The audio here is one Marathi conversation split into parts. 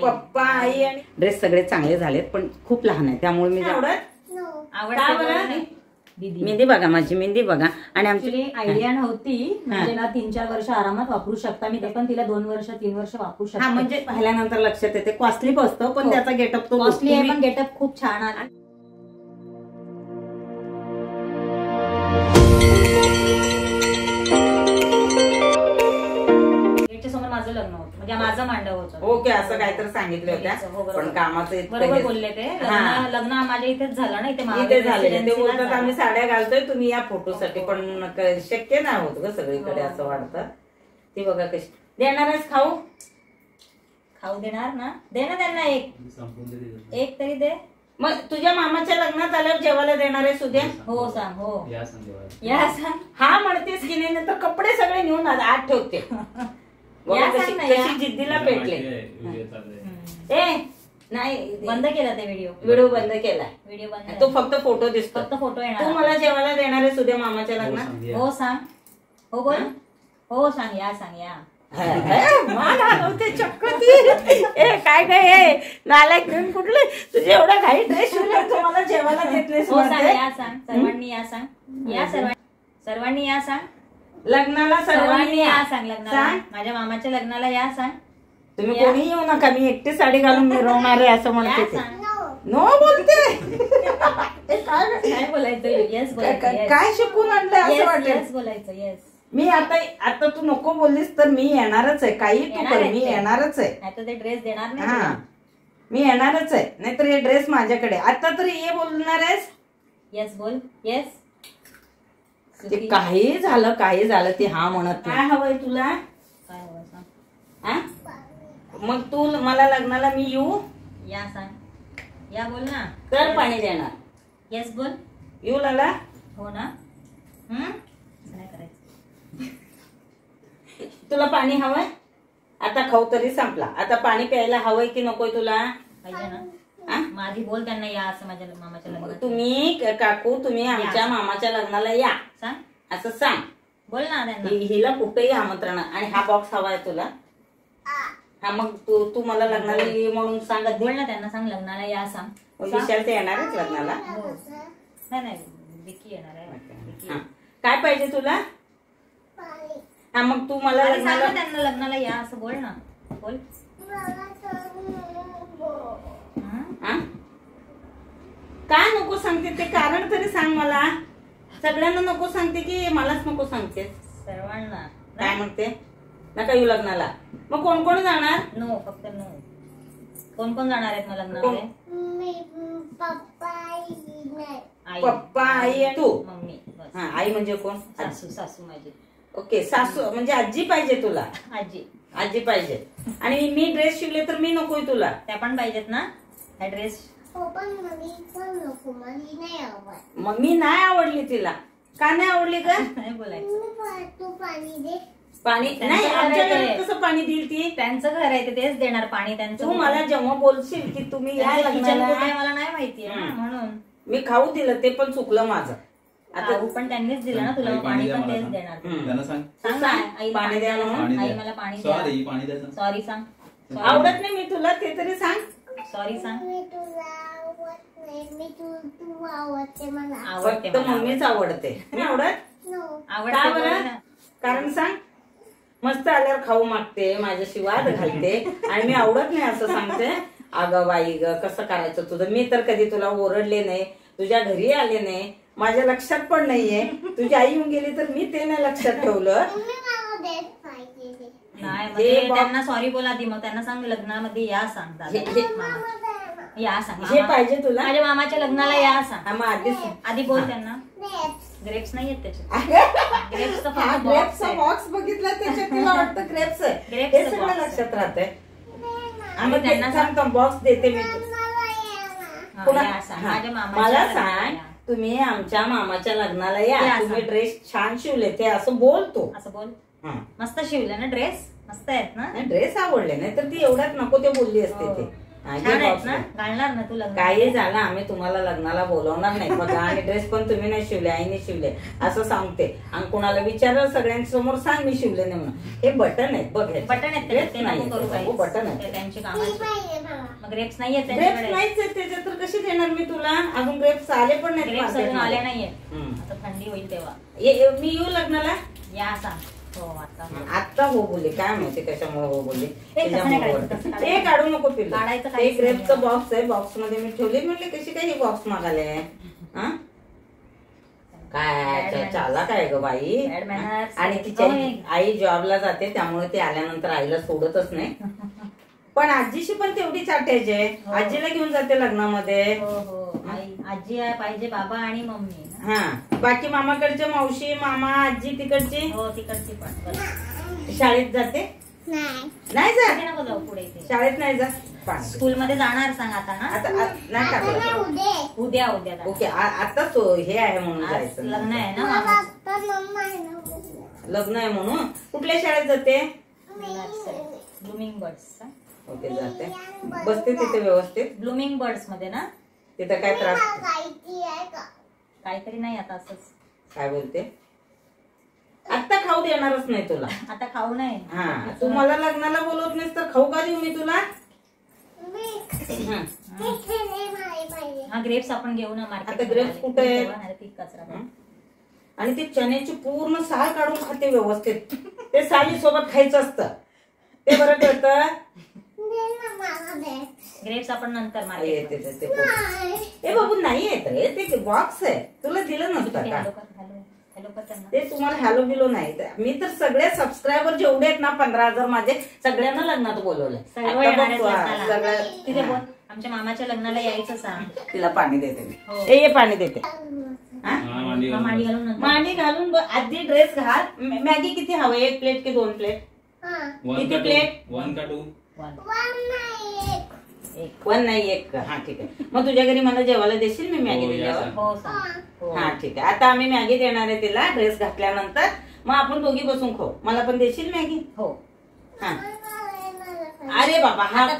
पप्पा आई आणि ड्रेस सगळे चांगले झालेत पण खूप लहान आहे त्यामुळे मी मेहंदी बघा माझी मेहंदी बघा. आणि आमची आयडिया नव्हती म्हणजे ना 3-4 वर्ष आरामात वापरू शकता मी, ते पण तिला 2 वर्ष 3 वर्ष वापरू शकता. म्हणजे पाहिल्यानंतर लक्षात येते कॉस्टली असतं पण त्याचा गेटअप तो कॉस्टली आहे पण गेटअप खूप छान आला. समोर माझं लग्न होतं म्हणजे माझं मांडव होतं. ओके असं काहीतरी सांगितलं होतं पण कामाचं बरोबर बोलले ते. लग्न माझ्या इथेच झालं ना, इथे झालेलं. ते बोलतात आम्ही साड्या घालतोय तुम्ही या फोटोसाठी पण शक्य नाही होत ग सगळीकडे असं वाटतं. ती बघा कशी देणारच खाऊ खाऊ देणार ना, दे ना त्यांना एक तरी दे. मग तुझ्या मामाच्या लग्नात आल्यावर जेवायला देणार आहे उद्या? हो सांग. हो या सांग. हा म्हणतेस की नाही तर कपडे सगळे नेऊन आत ठेवते. कशी जिद्दीला पेटले. नाही बंद केला ते व्हिडिओ बंद केला. व्हिडिओ बंद. तो फक्त फोटो दिसतो. फक्त फोटो येणार. तू मला जेवायला देणार आहे उद्या मामाच्या लग्नात? हो सांग. हो बोल. हो सांग या मान हलवते चक्क ती. काय काय नालायक घेऊन कुठले तुझे एवढा घाई ड्रेस शिवला तुम्हाला जेवायला घेतलेस? हो सांग या सांग. सर्वांनी या सांग. या सर्वांनी या सांग. लग्नाला सर्वांनी या सांग. लग्नाला माझ्या मामाच्या लग्नाला या सांग. तुम्ही कोणी येऊ नका मी एकटी साडी घालून मिरवणार आहे असं म्हणते. नो बोलते. काय बोलायचं? येस बोलायचं. काय शिकून आणलंय असं वाटतं. येस बोलायचं. येस. मी आता तू नको बोललीस तर मी येणारच आहे. काही तू कर मी येणारच आहे. आता ते ड्रेस देणार नाही. हा मी येणारच आहे. नाहीतर हे ड्रेस माझ्याकडे. आता तरी ये बोलणार आहेस? येस बोल. येस. काही झालं ते हा म्हणत. काय हवंय तुला? काय हवं सांग. मग तू मला लग्नाला मी येऊ? या सांग. या बोल ना. तर पाणी देणार. येस बोल. येऊ लाला? हो ना. काय करायचं? तुला पाणी हवंय? आता खाऊ तरी संपला. आता पाणी प्यायला हवंय की नकोय तुला? पाहिजे ना. माझी बोल त्यांना या असं माझ्या मामाच्या लग्नात. तुम्ही काकू तुम्ही आमच्या मामाच्या लग्नाला या सांग असं सांग. बोल ना त्यांना. हिला कुठेही आमंत्रण. आणि हा बॉक्स हवाय तुला? हा मग तू मला लग्नाला ये म्हणून सांगत बोल ना त्यांना. सांग लग्नाला या सांग. विशाल ते येणारच लग्नाला? नाही विकी येणार आहे. काय पाहिजे तुला? हा मग तू मला त्यांना लग्नाला या असं बोल ना. बोल. काय नको सांगते ते कारण तरी सांग मला. सगळ्यांना नको सांगते की मलाच नको सांगते? सर्वांना. काय म्हणते? नका येऊ लग्नाला. मग कोण कोण जाणार? नो फक्त नो. कोण कोण जाणार आहेत मग लग्नाला? पप्पा आई आणि तू. मम्मी. आई म्हणजे कोण? सासू माझी. ओके सासू म्हणजे आजी पाहिजे तुला? आजी पाहिजे. आणि मी ड्रेस शिवले तर मी नकोय तुला? त्या पण पाहिजेत ना ड्रेस. मम्मी नाही आवडली तिला? का नाही आवडली का? नाही बोलायचं. पाणी नाही. आमच्या घरात कसं पाणी देईल ती? त्यांचं घर आहे तेच देणार पाणी त्यांचं. तू मला जेव्हा बोलशील की तुम्ही या लग्नाला मला नाही माहिती म्हणून मी खाऊ दिलं ते पण चुकलं माझं. आता पण त्यांनीच दिलं ना तुला पाणी पण तेच देणार. सांग पाणी द्या म्हणून. आई मला पाणी द्या. सॉरी सांग. आवडत नाही मी तुला ते तरी सांग. सॉरी सांग. फक्त मम्मीच आवडते. मी आवडत? कारण सांग. मस्त आल्यावर खाऊ मागते माझ्याशी वाद घालते आणि मी आवडत नाही असं सांगते. अगं बाई ग कसं करायचं तुझं? मी तर कधी तुला ओरडले नाही, तुझ्या घरी आले नाही, माझ्या लक्षात पण नाहीये. तुझी आई येऊन गेली तर मी ते नाही लक्षात ठेवलं. नाही त्यांना सॉरी बोला ती. मग त्यांना सांग लग्नामध्ये या सांग. या सांग. हे पाहिजे तुला? माझ्या मामाच्या लग्नाला या सांग. मग आधी बोल त्यांना. ग्रेप्स नाही आहेत त्याच्यात. ग्रेप्सचा बॉक्स बघितला त्याच्यात तुला वाटतं ग्रेप्स आहे? हे सगळं लक्षात राहतंय. आम्ही त्यांना सांगतो बॉक्स देते मी. मला सांग तुम्ही आमच्या मामाच्या लग्नाला या. तुम्ही ड्रेस छान शिवले ते असं बोलतो. असं बोल. मस्त शिवले ना ड्रेस. मस्त आहेत ना? ड्रेस आवडले नाही तर ती एवढ्यात नको ते बोलली असते ते. घालणार ना तू लग्न? काही झालं आम्ही तुम्हाला लग्नाला बोलवणार नाही बघा. आणि ड्रेस पण तुम्ही नाही शिवले, आईने शिवले असं सांगते. आणि कोणाला विचारलं सगळ्यांसमोर सांग मी शिवले नाही म्हणून. हे बटन आहेत बघ, बटन आहेत ते नाही करू, बटन आहे त्यांची कामाची. मग ग्रेप्स नाहीये ग्रेप्स नाहीच आहेत त्याच्यात, तर कशी देणार मी तुला? अजून ग्रेप्स आले पण नाही, ग्रेप्स अजून आले नाहीये. आता थंडी होईल तेव्हा मी येऊ लग्नाला या सांग. हो आता हो बोलले, काय माहिती कशामुळे हो बोलले. ते काढू नको पिल्लू, ते ग्रेपचं बॉक्स आहे, बॉक्स मध्ये मी ठेवले. म्हणले कशी काय हे बॉक्स मागाले? काय चाला काय ग बाई. आणि तिच्या आई जॉबला जाते त्यामुळे ती आल्यानंतर आईला सोडतच नाही. पण आजीशी पण तेवढीच अटॅच आहे. आजीला घेऊन जाते लग्नामध्ये. आजी आहे पाहिजे, बाबा आणि मम्मी. हा बाकी मामाकडचे मावशी मामा आजी तिकडची. हो तिकडची पण. शाळेत जाते? नाही जात पुढे शाळेत नाही जात. स्कूल मध्ये जाणार सांग आता ना. आता नाही टाकलं. उद्या ओके. आता हे आहे म्हणून जायचं. लग्न आहे ना, लग्न आहे म्हणून. कुठल्या शाळेत जाते? Blooming birds. ओके जाते. बसते तिथे व्यवस्थित? ब्लूमिंग बर्ड्स मध्ये ना. तिथं काय त्रास? काहीतरी नाही आता असंच. काय बोलते? आता खाऊ देणारच नाही तुला. आता खाऊ नाही. हा तू मला लग्नाला बोलवत नाहीस तर खाऊ का देऊ मी तुला? हा ग्रेप्स आपण घेऊ ना मार्केट. आता ग्रेप्स कुठे आहेत? आणि ते चण्याची पूर्ण साल काढून खाते व्यवस्थित. ते साली सोबत खायचं असतं ते बरं कळतं. ग्रेप्स आपण नंतर हे बाबू नाही येत रे, ते बॉक्स आहे. तुला दिलं नसतं का? ते तुम्हाला हॅलो बिलो नाही. मी तर सगळे सबस्क्रायबर जेवढे आहेत ना 15,000 माझे सगळ्यांना लग्नात बोलवलंय. तिथे बोल आमच्या मामाच्या लग्नाला यायचं सांग. तिला पाणी देते मी. ये पाणी देते. मांडी घालून आधी ड्रेस घाल. मॅगी किती हवं? 1 प्लेट की 2 प्लेट? किती प्लेट? 1 का 2? 1 नाही 1. हा ठीक आहे. मग तुझ्या घरी मला जेवायला देशील मी मॅगी दिल्यावर? हा ठीक आहे. आता आम्ही मॅगी देणार आहे तिला ड्रेस घातल्यानंतर. मग आपण दोघी बसून खाऊ. मला पण देशील मॅगी? हो. हा अरे बाबा हा मी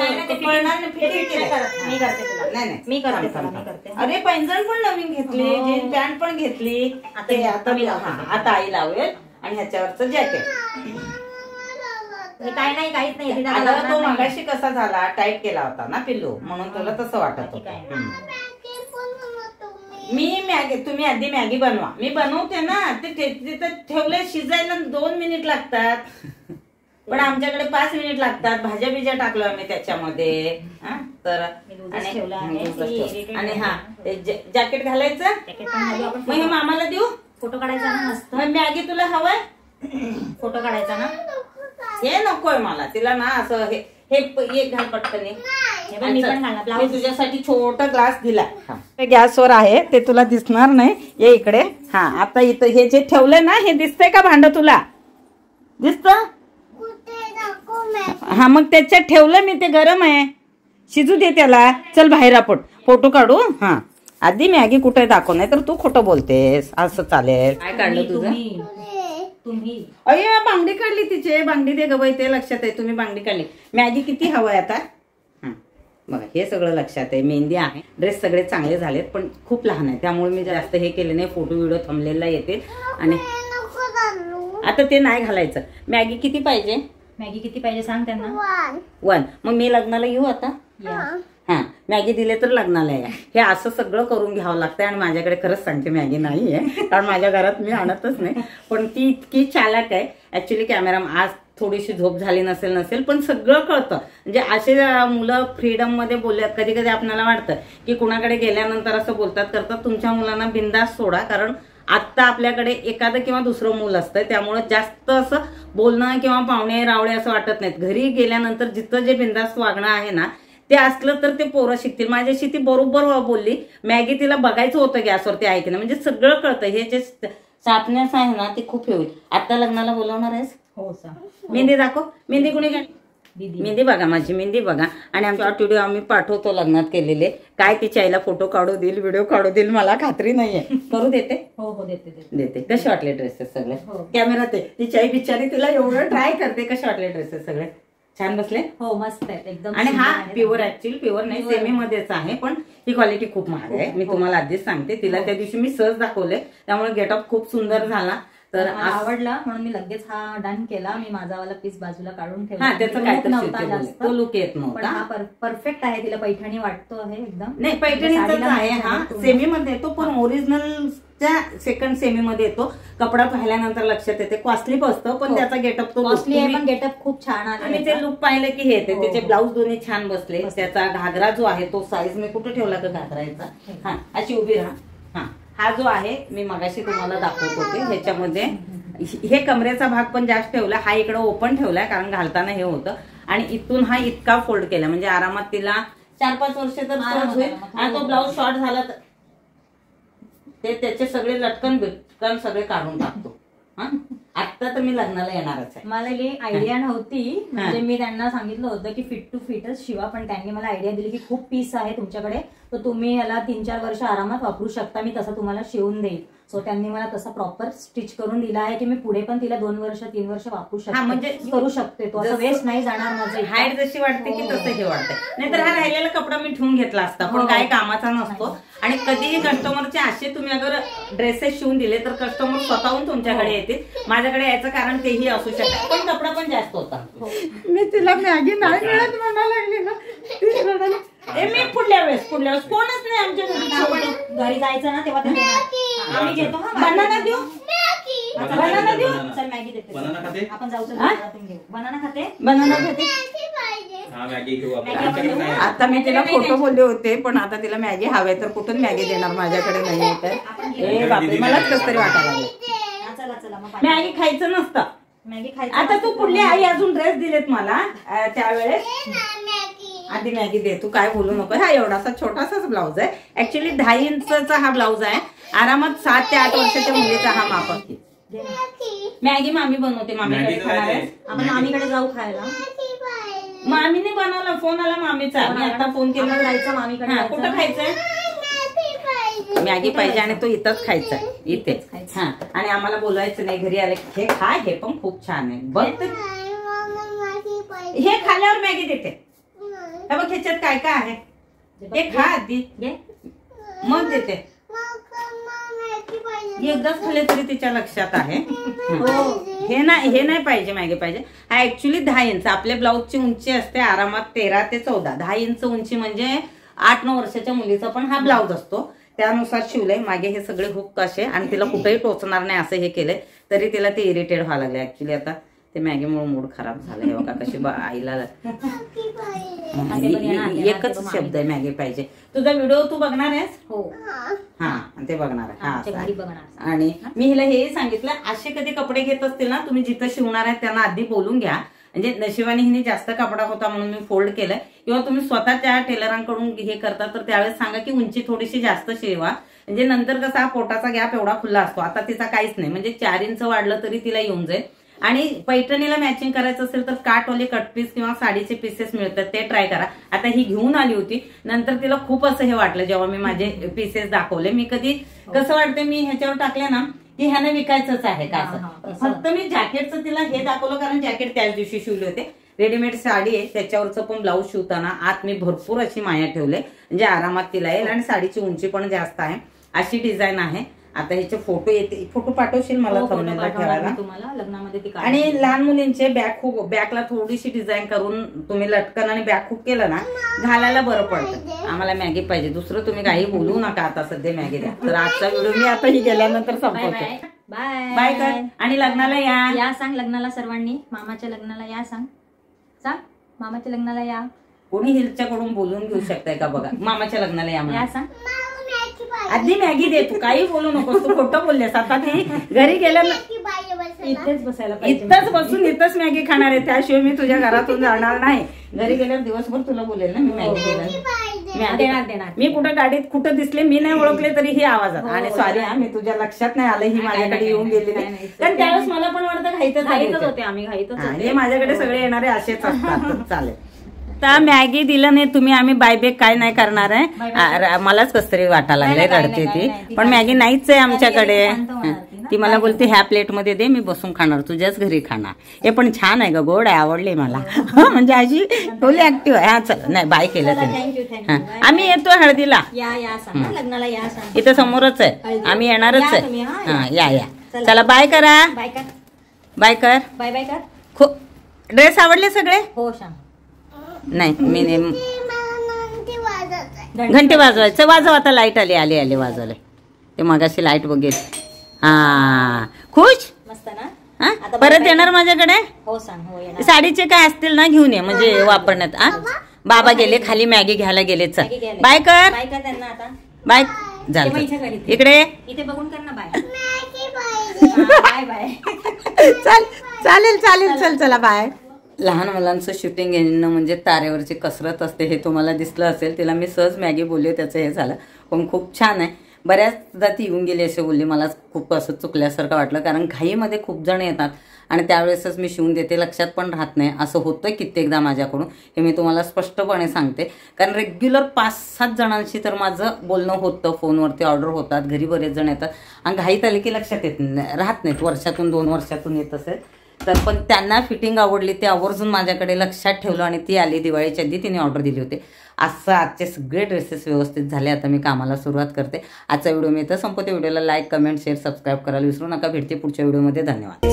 करते तुला. अरे पैंजण पण नवीन घेतली, जीन पॅन्ट पण घेतली. आता आई लावेल. आणि ह्याच्यावरचं जॅकेट. काय नाही काहीच नाही. तो मगाशी कसा झाला टाईट केला होता ना पिल्लू, म्हणून तुला तसं वाटत होतं. मी मॅगी तुम्ही आधी मॅगी बनवा. मी बनवते ना. ते तिथं ठेवले शिजायला 2 मिनिट लागतात. पण आमच्याकडे 5 मिनिट लागतात. भाज्या बिज्या टाकलो आम्ही त्याच्यामध्ये. तर आणि हा जॅकेट घालायचं. मग हे मामाला देऊ? फोटो काढायचा ना मस्त. मग मॅगी तुला हवंय? फोटो काढायचा ना. हे नकोय मला. तिला ना असं हे एक घाल पटकन. मी तुझ्यासाठी छोटा ग्लास दिला. गॅसवर आहे ते तुला दिसणार नाही. ये इकडे. हा आता इथं हे जे ठेवलंय ना हे दिसतंय का भांड तुला? दिसत? हा मग त्याच्यात ठेवलं मी. ते गरम आहे. शिजू दे त्याला. चल बाहेर आपण फोटो काढू. हा आधी मॅगी कुठे दाखव, नाही तर तू खोटं बोलतेस. असं चालेल. काय काढलं तुझं? अय्या बांगडी काढली तिचे. बांगडी दे ग बाई. ते लक्षात आहे तुम्ही बांगडी काढली. मॅगी किती हवंय आता? बघा हे सगळं लक्षात आहे. मेहंदी आहे. ड्रेस सगळे चांगले झालेत पण खूप लहान आहे त्यामुळे मी जास्त हे केले नाही. फोटो व्हिडिओ थंबनेलला येते. आणि आता ते नाही घालायचं. मॅगी किती पाहिजे? मॅगी किती पाहिजे सांग त्यांना. 1. मग मी लग्नाला येऊ आता? हा मॅगी दिले तर लग्नाला या. हे असं सगळं करून घ्यावं लागतंय. आणि माझ्याकडे खरंच सांगते मॅगी नाही आहे कारण माझ्या घरात मी आणतच नाही. पण ती इतकी चालाक आहे. ऍक्च्युली कॅमेरा आज थोडीशी झोप झाली नसेल पण सगळं कळतं. म्हणजे असे मुलं फ्रीडम मध्ये बोलतात. कधी कधी आपल्याला वाटतं की कुणाकडे गेल्यानंतर असं बोलतात करतात. तुमच्या मुलांना बिंदास सोडा. कारण आत्ता आपल्याकडे एखादं किंवा दुसरं मूल असतं त्यामुळे जास्त असं बोलणं किंवा पाहुणे रावळे असं वाटत नाहीत. घरी गेल्यानंतर जिथं जे बिंदास वागणं आहे ना ते असलं तर ते पोरं शिकतील. माझ्याशी ती बरोबर बोलली. मॅगी तिला बघायचं होतं गॅसवरती आहे की नाही. म्हणजे सगळं कळतं. हे जे सापण्यास आहे ना ते खूप होईल. आता लग्नाला बोलवणार आहेस? हो. मेहंदी दाखव. मेहंदी कुणी काढली? मेहंदी बघा माझी. मेहंदी बघा. आणि आमचा व्हिडिओ आम्ही पाठवतो लग्नात केलेले. काय तिच्या आईला फोटो काढू देईल व्हिडिओ काढू देईल मला खात्री नाहीये. करू देते? हो देते. कसे वाटले ड्रेसेस सगळे? कॅमेरात आहे. तिची आई बिचारी तिला एवढं ट्राय करते. कसे वाटले ड्रेसेस सगळे? छान बसले हो मस्त आहे एकदम. आणि हा प्युअर, ऍक्च्युअली प्युअर नाही, सेमी मध्येच आहे, पण ही क्वालिटी खूप महाग आहे. मी तुम्हाला आधीच सांगते. तिला त्या दिवशी मी सहज दाखवले, त्यामुळे गेटअप खूप सुंदर झाला. तर आवडला म्हणून मी लगेच हा डन केला. मी माझावाला पीस बाजूला काढून ठेवला. त्याचा काय तो लुक येत नव्हता. हा परफेक्ट आहे. तिला पैठणी वाटतो आहे एकदम. नाही पैठणीचाच आहे हा, सेमी मध्ये येतो, पण ओरिजिनलच्या सेकंड सेमी मध्ये येतो. कपडा पाहिल्यानंतर लक्षात येते कॉस्टली बसतं, पण त्याचा गेटअप तो कॉस्टली आहे, पण गेटअप खूप छान आहे. आणि ते लुक पाहिलं की हे येते. त्याचे ब्लाऊज दोन्ही छान बसले. त्याचा घागरा जो आहे तो साईज मी कुठे ठेवला का घागरायचा, हा अशी उभी राहा. हा जो आहे मी मगाशी तुम्हाला दाखवत होते, ह्याच्यामध्ये हे कमरेचा भाग पण जास्त ठेवला. हा इकडे ओपन ठेवलाय कारण घालताना हे होतं. आणि इथून हा इतका फोल्ड केला म्हणजे आरामात तिला 4-5 वर्ष तर होईल. आणि तो ब्लाऊज शॉर्ट झाला तर ते त्याचे सगळे लटकन बिटकन सगळे काढून टाकतो. आता तर मी लग्नाला येणारच आहे. मला ही आयडिया नव्हती, म्हणजे मी त्यांना सांगितलं होतं की फिट टू फिटच शिवा, पण त्यांनी मला आयडिया दिली की खूप पीस आहे तुमच्याकडे, तर तुम्ही याला 3-4 वर्ष आरामात वापरू शकता, मी तसा तुम्हाला शिवून देईल. सो त्यांनी मला तसा प्रॉपर स्टिच करून दिला आहे की मी पुढे पण तिला 2 वर्ष 3 वर्ष वापरू शकते, म्हणजे करू शकते. तो असं वेस्ट नाही जाणार माझं. हाईट जशी वाटते की तसं हे वाटतंय. नाहीतर हा राहिलेला कपडा मी ठेवून घेतला असता, पण काय कामाचा नसतो. आणि कधीही कस्टमरचे असे तुम्ही अगर ड्रेसेस शिवून दिले तर कस्टमर स्वतःहून तुमच्याकडे येतील. माझ्याकडे यायचं कारण तेही असू शकतं, पण कपडा पण जास्त होता. मी तिला मॅगी नाही मिळत म्हणा लागली ना, मी पुढल्या वेळेस कोणच नाही आमच्या घरी जायचं ना तेव्हा आम्ही घेतो. बनाना देऊ, बनाना देऊ, चल मॅगी देते. बनाना खाते आपण जाऊ. बनाना खाते, बनाना खाते. आता मी तिला खोटं बोलले होते, पण आता तिला मॅगी हवे तर कुठून मॅगी देणार, माझ्याकडे नाही तर बापरे मलाच कसं तरी वाटायला लागलं. मॅगी खायचं नसतं. मॅगी खायचं आता तू पुढली आई अजून ड्रेस दिलेत मला त्यावेळेस. आधी मॅगी दे, तू काय बोलू नको. हा एवढासा छोटासाच ब्लाऊज आहे, ऍक्च्युली 10 इंचचा हा ब्लाऊज आहे. आरामात 7 ते 8 वर्षाच्या मुलीचा हा माप आहे. मॅगी मामी बनवते. मामीकडे खाणार आहे आपण, मामीकडे जाऊ खायला. मामीने बनवला, फोन आला मामीचा, मी आता फोन केला. जायचं मामीकडे. कुठं खायचंय? मॅगी पाहिजे आणि तो इथंच खायचा आहे, इथेच. हा आणि आम्हाला बोलायचं नाही, घरी आले हे खा, हे पण खूप छान आहे बघ. हे खाल्यावर मॅगी देते. हे बघ ह्याच्यात काय काय आहे, हे खा आधी मग देते. एकदाच खाल्ले तरी तिच्या लक्षात आहे. हे नाही पाहिजे, मॅगी पाहिजे. हा ऍक्च्युली 10 इंच आपल्या ब्लाऊजची उंची असते आरामात 13 ते 14. 10 इंच उंची म्हणजे 8-9 वर्षाच्या मुलीचा पण हा ब्लाऊज असतो, त्यानुसार शिवलंय. मागे हे सगळे हुक कसे आणि तिला कुठेही टोचणार नाही असं हे केलंय, तरी तिला ते इरिटेट व्हायला लागले. ऍक्च्युली आता ते मॅगीमुळे मूड खराब झालाय. बघा कशी आईला एकच शब्द आहे मॅगी पाहिजे. तुझा व्हिडिओ तू बघणार आहेस? हो. हा ते बघणार आहे. आणि मी हिला हे सांगितलं, असे कधी कपडे घेत असतील ना तुम्ही, जिथं शिवणार आहे त्यांना आधी बोलून घ्या. म्हणजे नशिबाने हिने जास्त कपडा होता म्हणून मी फोल्ड केलंय, किंवा तुम्ही स्वतः त्या टेलरांकडून हे करता तर त्यावेळेस सांगा की उंची थोडीशी जास्त शिवा. म्हणजे नंतर कसा पोटाचा गॅप एवढा खुला असतो, आता तिचा काहीच नाही, म्हणजे 4 इंच वाढलं तरी तिला येऊन जाईल. आणि पैठणीला मॅचिंग करायचं असेल तर काटवाले कटपीस किंवा साडीचे पीसेस मिळतात, ते ट्राय करा. आता ही घेऊन आली होती, नंतर तिला खूप असं हे वाटलं जेव्हा मी माझे पीसेस दाखवले. मी कधी कसं वाटतं मी ह्याच्यावर टाकले ना की ह्याने विकायचंच आहे का, फक्त मी जॅकेटचं तिला हे दाखवलं कारण जॅकेट त्याच दिवशी शिवले होते. रेडीमेड साडी आहे त्याच्यावरचं पण ब्लाऊज शिवताना आत मी भरपूर अशी माया ठेवले, म्हणजे आरामात तिला येईल. आणि साडीची उंची पण जास्त आहे, अशी डिझाईन आहे. आता ह्याचे फोटो येते, फोटो पाठवशील मला थंबनेलला ठेवायला तुम्हाला लग्नामध्ये. आणि लहान मुलींचे बॅक हुक, बॅकला थोडीशी डिझाईन करून तुम्ही लटकन आणि बॅक हुक केलं ना घालायला बरं पडतं. आम्हाला मॅगी पाहिजे, दुसरं तुम्ही काही बोलू नका आता, सध्या मॅगी द्या. तर आजचा व्हिडिओ मी आता ही गेल्यानंतर संपवते. बाय बाय कर. आणि लग्नाला या सांग, लग्नाला सर्वांनी मामाच्या लग्नाला या सांग, मामाच्या लग्नाला या. कोणी हिच्याकडून बोलून घेऊ शकताय का बघा, मामाच्या लग्नाला या सांग. आधी मॅगी दे, तू काही बोलू नकोस, तू खोटं बोललेस. आता ती घरी गेल्यानं इथेच बसायला, इथंच बसून इथंच मॅगी खाणार आहे, त्याशिवाय मी तुझ्या घरातून जाणार नाही. घरी गेल्यावर दिवसभर तुला बोलेल ना मी मॅगी देणार. मी कुठं गाडीत कुठं दिसले, मी नाही ओळखले तरी ही आवाजात. आणि सॉरी मी तुझ्या लक्षात नाही आलं, ही माझ्याकडे येऊन गेली नाही, कारण त्यावेळेस मला पण वाटतं घाईतच होते आम्ही, हे माझ्याकडे सगळे येणारे असेच असतात. चालेल. आता मॅगी दिलं नाही तुम्ही, आम्ही बायबेक काय नाही करणार आहे. मलाच कसं तरी वाटायला लागलंय, रडते ती, पण मॅगी नाहीच आहे आमच्याकडे. ती मला बोलते ह्या प्लेटमध्ये दे, मी बसून खाणार, तुझ्याच घरी खाणार. हे पण छान आहे ग, गोड आहे, आवडले मला. म्हणजे अशी फुल ऍक्टिव्ह आहे. हा चल, नाही बाय केलं त्याने. आम्ही येतो हळदीला, लग्नाला या सांग. इथं समोरच आहे, आम्ही येणारच आहे. हा या या, चला बाय करा. बाय कर, बाय कर, बाय बाय कर. खूप ड्रेस आवडले सगळे? हो सांग. नाही मी घंटी वाजवायचं, वाजव आता. लाईट आली आली आली वाजवले ते मगाशी लाईट बघेल. हा खुश मस्त ना. हा परत येणार माझ्याकडे? हो सांग. हो येणार. साडीचे काय असतील ना घेऊन ये, म्हणजे वापरण्यात. बाबा गेले खाली मॅगी घ्यायला गेले. चल बाय कर. बाय कर त्यांना आता. बाय झालं. इकडे इथे बघून कर ना बाय. Bye bye. चल चालेल चालेल, चल चला बाय. लहान मुलांचं शूटिंग घेणं म्हणजे तारेवरची कसरत असते, हे तुम्हाला दिसलं असेल. तिला मी सहज मॅगी बोलले, त्याचं हे झालं. पण खूप छान आहे. बऱ्याचदा ती येऊन गेली असे बोलली. मला खूप असं चुकल्यासारखं वाटलं, कारण घाईमध्ये खूप जण येतात आणि त्यावेळेसच मी शिवून देते, लक्षात पण राहत नाही. असं होतं कित्येकदा माझ्याकडून, हे मी तुम्हाला स्पष्टपणे सांगते. कारण रेग्युलर 5-7 जणांशी तर माझं बोलणं होतं, फोनवरती ऑर्डर होतात, घरी बरेच जण येतात आणि घाईत आले की लक्षात येत राहत नाहीत. वर्षातून 2 वर्षातून येत असेल तर. पण त्यांना फिटिंग आवडली, ते आवर्जून माझ्याकडे लक्षात ठेवलं आणि ती आली. दिवाळीच्या आधी तिने ऑर्डर दिली होती. असं आजचे सगळे ड्रेसेस व्यवस्थित झाले. आता मी कामाला सुरुवात करते. आजचा व्हिडिओ मी इथं संपवते. व्हिडिओला लाईक, कमेंट, शेअर, सबस्क्राईब करायला विसरू नका. भेटते पुढच्या व्हिडिओमध्ये. धन्यवाद.